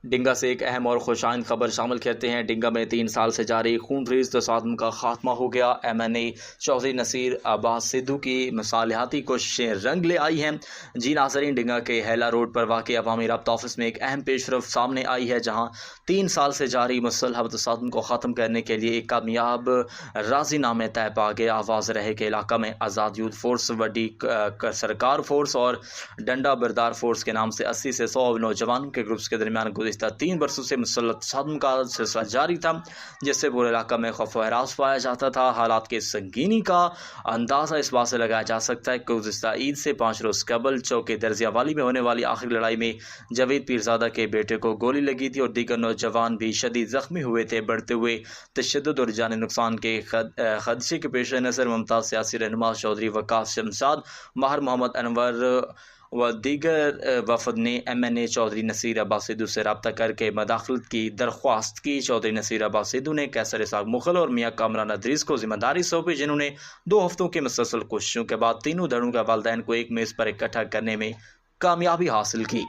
डिंगा से एक अहम और खुशाइन खबर शामिल करते हैं। डिंगा में 3 साल से जारी खूनरेज़ तसादुम का खात्मा हो गया। MNA चौधरी नसीर अब्बास सिद्धू की मसालियाती कोशिशें रंग ले आई हैं। जी नाज़रीन, डिंगा के हैला रोड पर वाक़ अवामी रब्ता ऑफिस में एक अहम पेशरफ सामने आई है, जहाँ 3 साल से जारी मुसल्लह तसादुम को ख़त्म करने के लिए एक कामयाब राज़ीनामे तय पा गया। आवाज़ रहे के इलाका में आज़ाद यूथ फोर्स, वड्डी सरकार फोर्स और डंडा बरदार फोर्स के नाम से 80 से 100 नौजवानों के ग्रुप्स के दरमियान गुज़िश्ता 3 बरसों से मुसल्लह तसादुम का सिलसिला जारी था, जिससे पूरे इलाका में खौफ व हरास पाया जाता था। हालात की संगीनी का अंदाज़ा इस बात से लगाया जा सकता है कि गुज़िश्ता ईद से 5 रोज़ कबल चौके दर्जियावाली में होने वाली आखिरी लड़ाई में जावेद पीरज़ादा के बेटे को गोली लगी थी और दीगर नौजवान भी शदीद ज़ख्मी हुए थे। बढ़ते हुए तशद्दुद और जानी नुकसान के खदशे के पेश नज़र मुमताज़ सियासी रहनुमा चौधरी वकास शमशाद, माहिर मोहम्मद अनवर व दीगर वफद ने MNA चौधरी नसीर अब्बास सिद्धू से रब्ता करके मदाखलत की दरख्वास्त की। चौधरी नसीर अब्बास सिद्धू ने कैसर इसाक मुगल और मियाँ कामरान अदरीस को जिम्मेदारी सौंपी, जिन्होंने 2 हफ्तों की मुसलसल कोशिशों के बाद तीनों धड़ों के वालिदैन को एक मेज़ पर इकट्ठा करने में कामयाबी हासिल की।